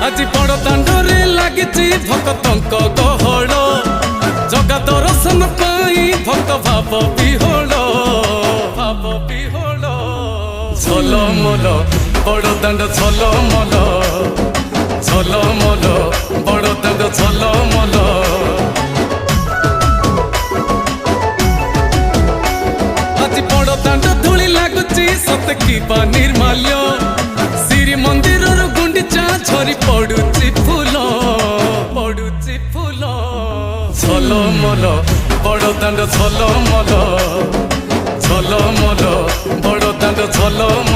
आज बड़ दांडरे लागिची भक्तंक गहळ जगा दर्शन पाई भक्त भाव विहोल झलमल बड़ दांड झलमल झलमल बड़ दांड झलमल आज बड़ दांड धूली लागुची सत कि निर्माल्य श्री मंदिर गुंडीचा झरी पड़ुची फूल झलमल बड़ दांड झलमल झलमल बड़ दांड झलमल।